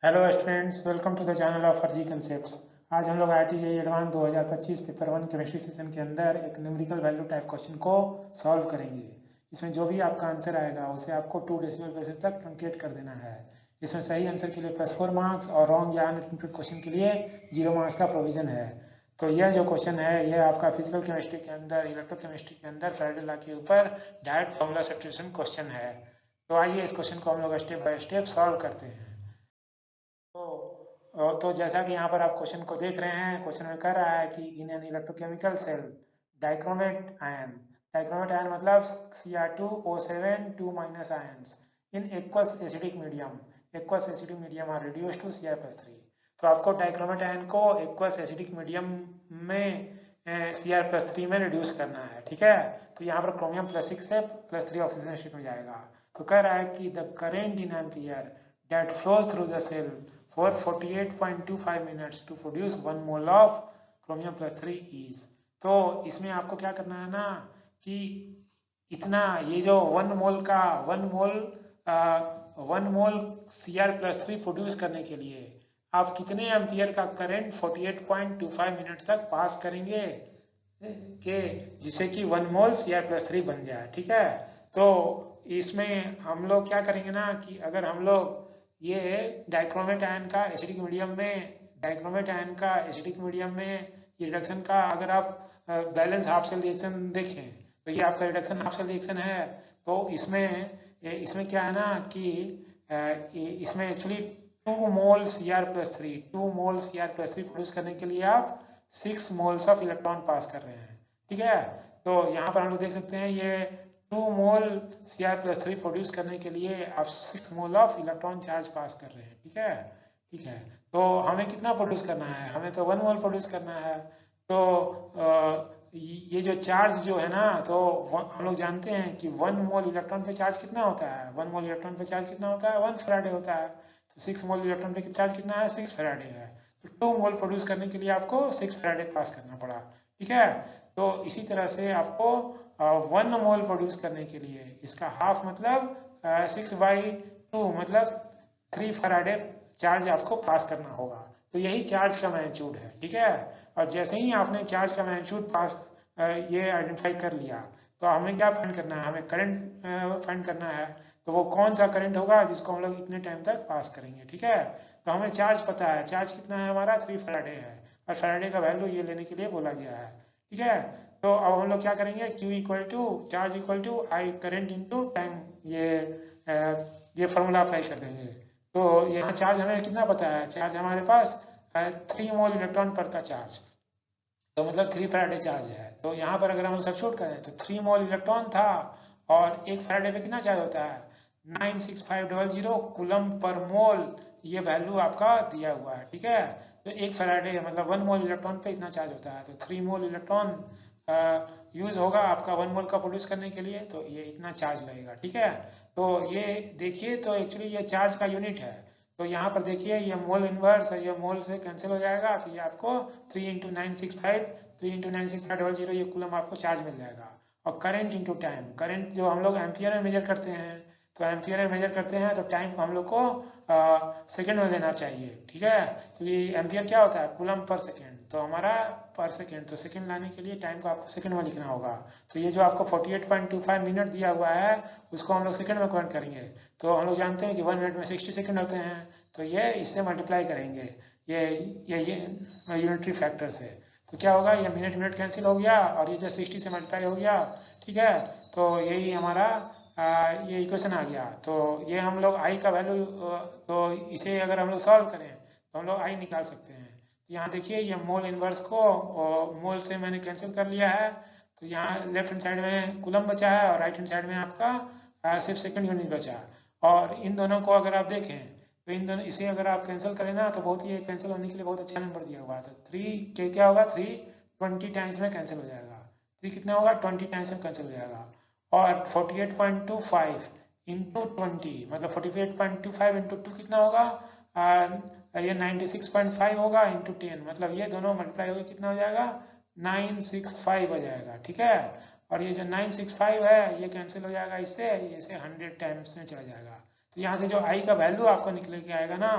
Hello students, welcome to the channel of अर्जी concepts. आज हम लोग IIT JEE advance 2025 paper 1 chemistry session के अंदर एक न्यूमेरिकल वैल्यू टाइप क्वेश्चन को सॉल्व करेंगे। इसमें जो भी आपका आंसर आएगा उसे आपको 2 डेसिमल प्लेसेस तक ट्रंकेट कर देना है। इसमें सही आंसर के लिए +4 मार्क्स और रॉन्ग या अनकम्प्लीट क्वेश्चन के लिए 0 मार्क्स का प्रोविजन है। तो यह जो क्वेश्चन है यह आपका फिजिकल केमिस्ट्री के अंदर, इलेक्ट्रोकेमिस्ट्री के अंदर फैराडे लॉ के ऊपर डायरेक्ट फॉर्मूला सब्स्टिट्यूशन क्वेश्चन है। तो आइए इस क्वेश्चन को हम लोग स्टेप बाय स्टेप सॉल्व करते हैं। तो जैसा कि यहाँ पर आप क्वेश्चन को देख रहे हैं, क्वेश्चन में कह रहा है कि in an electrochemical cell dichromate ion मतलब Cr2O7 2 minus ions in aqueous acidic medium are reduced to Cr+3। तो आपको डाइक्रोमेट आयन को एक्वस एसिडिक मीडियम में Cr+3 में रिड्यूस करना है। ठीक है, तो यहाँ पर क्रोमियम +6 से +3 ऑक्सीजन स्टेट में जाएगा। तो कह रहा है कि the current in ampere that flows through the cell for 48.25 minutes to produce 1 mole of chromium +3 is। तो इसमें आपको क्या करना है ना कि इतना ये जो 1 मोल Cr+3 प्रोड्यूस करने के लिए आप कितने एम्पियर का करंट 48.25 मिनट तक पास करेंगे कि जिससे कि 1 मोल Cr+3 बन जाए। ठीक है, तो इसमें हम लोग क्या करेंगे ना कि अगर हम लोग ये डाइक्रोमेट आयन का एसिडिक मीडियम में रिडक्शन का अगर आप बैलेंस हाफ सेल रिएक्शन देखें तो ये आपका रिडक्शन हाफ सेल रिएक्शन है। तो इसमें क्या है ना कि इसमें एक्चुअली 2 मोल Cr+3 प्रोड्यूस करने के लिए आप 6 मोल्स ऑफ इलेक्ट्रॉन पास कर रहे हैं। ठीक है, तो यहाँ पर हम लोग देख सकते हैं ये 2 मोल Cr+3 प्रोड्यूस करने के लिए आप 6 मोल ऑफ इलेक्ट्रॉन चार्ज पास कर रहे हैं। ठीक है, तो हमें कितना प्रोड्यूस करना है? हमें तो 1 मोल प्रोड्यूस करना है। तो ये जो चार्ज जो है ना, तो हम लोग जानते हैं कि 1 मोल इलेक्ट्रॉन पे चार्ज कितना होता है? 1 मोल इलेक्ट्रॉन पे चार्ज कितना होता है? 1 फैराडे होता है। तो 6 मोल इलेक्ट्रॉन पे चार्ज कितना है? 6 फैराडे है। तो 2 मोल प्रोड्यूस करने के लिए आपको 6 फैराडे पास करना पड़ा। ठीक है, तो इसी तरह से आपको 1 मोल प्रोड्यूस करने के लिए इसका हाफ मतलब 6/2 मतलब 3 फैराडे चार्ज आपको पास करना होगा। तो यही चार्ज का मैग्नीट्यूड है। ठीक है, और जैसे ही आपने चार्ज का मैग्नीट्यूड पास ये आइडेंटिफाई कर लिया तो हमें क्या फाइंड करना है? हमें करंट फाइंड करना है। तो वो कौन सा करंट होगा जिसको हम लोग इतने टाइम तक पास करेंगे। ठीक है, तो हमें चार्ज पता है, चार्ज कितना है हमारा? 3 फैराडे है और फैराडे का वैल्यू ये लेने के लिए बोला गया है। ठीक है, तो अब हम लोग क्या करेंगे? Q equal to charge equal to I current into time, ये फॉर्मूला अप्लाई कर देंगे। तो यहाँ चार्ज हमें कितना पता है? चार्ज हमारे पास 3 मोल इलेक्ट्रॉन पर का चार्ज, तो मतलब 3 फैराडे चार्ज है। तो यहाँ पर अगर हम सब्स्टिट्यूट करें तो 3 मोल इलेक्ट्रॉन था और 1 फैराडे पे कितना चार्ज होता है? 96500 कूलम पर मोल, ये वैल्यू आपका दिया हुआ है। ठीक है, तो 1 फैराडे मतलब 1 मोल इलेक्ट्रॉन पे इतना चार्ज होता है। तो 3 मोल इलेक्ट्रॉन यूज होगा आपका 1 मोल का प्रोड्यूस करने के लिए, तो ये इतना चार्ज लगेगा। ठीक है, तो ये देखिए, तो एक्चुअली ये चार्ज का यूनिट है। तो यहाँ पर देखिए ये मोल इनवर्स है, ये मोल से कैंसिल हो जाएगा, तो ये आपको 3 × 965 ये कूलम आपको चार्ज मिल जाएगा। और करंट इंटू टाइम, करंट जो हम लोग एम्पियर में मेजर करते हैं, तो एम्पियर में मेजर करते हैं तो टाइम को हम लोग को सेकेंड में लेना चाहिए। ठीक है, क्योंकि एम्पियर क्या होता है? कूलम पर सेकेंड, तो हमारा पर सेकेंड, तो सेकेंड लाने के लिए टाइम को आपको सेकेंड में लिखना होगा। तो ये जो आपको 48.25 मिनट दिया हुआ है उसको हम लोग सेकेंड में कन्वर्ट करेंगे। तो हम लोग जानते हैं कि 1 मिनट में 60 सेकेंड होते हैं, तो ये इससे मल्टीप्लाई करेंगे ये यूनिटरी फैक्टर से। तो क्या होगा? ये मिनट मिनट कैंसिल हो गया और ये जो 60 से मल्टीप्लाई हो गया। ठीक है, तो यही हमारा ये इक्वेशन आ गया। तो ये हम लोग आई का वैल्यू, तो इसे अगर हम लोग सॉल्व करें तो हम लोग आई निकाल सकते हैं। तो यहाँ देखिए ये मोल इनवर्स को मोल से मैंने कैंसिल कर लिया है। तो यहाँ लेफ्ट हैंड साइड में कूलम बचा है और राइट हैंड साइड में आपका सिर्फ सेकंड यूनिट बचा। और इन दोनों को अगर आप देखें तो इन दोनों इसे अगर आप कैंसिल करें ना तो बहुत ही कैंसिल होने के लिए बहुत अच्छा नंबर दिया हुआ है। तो 3 के क्या होगा? 3 20 टाइम्स में कैंसिल हो जाएगा। 3 कितना होगा? 20 टाइम्स में कैंसिल हो जाएगा। और 48.25 इंटू 20 मतलब 48.25 इंटू 2 कितना होगा? ये 96.5 होगा इंटू 10, मतलब ये दोनों मल्टीप्लाई होकर कितना हो जाएगा? 965 हो जाएगा। ठीक है, और ये जो 965 है ये कैंसिल हो जाएगा इससे, ये 100 टाइम्स में चला जाएगा। तो यहाँ से जो आई का वैल्यू आपको निकले के आएगा ना,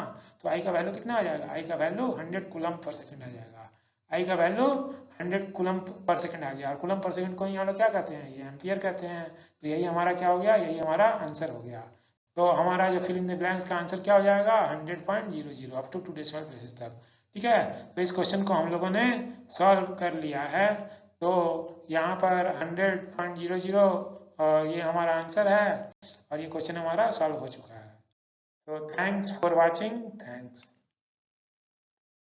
तो आई का वैल्यू कितना आ जाएगा, आई का वैल्यू 100 कूलम पर सेकंड आ जाएगा। आई का वैल्यू 100 कूलम पर सेकंड आ गया, और कूलम पर सेकंड को यहाँ लोग क्या कहते हैं, ये एम्पियर कहते हैं। तो यही हमारा क्या हो गया, यही हमारा आंसर हो गया। तो हमारा जो फिल इन द ब्लैंक्स का आंसर क्या हो जाएगा, 100.00 अप टू 2 डेसिमल प्लेसेस तक। ठीक है, तो इस क्वेश्चन को हम लोगों ने सॉल्व कर लिया है। तो यहाँ पर 100.00 ये हमारा आंसर है, और ये क्वेश्चन हमारा सॉल्व हो चुका है। तो थैंक्स फॉर वॉचिंग, थैंक्स।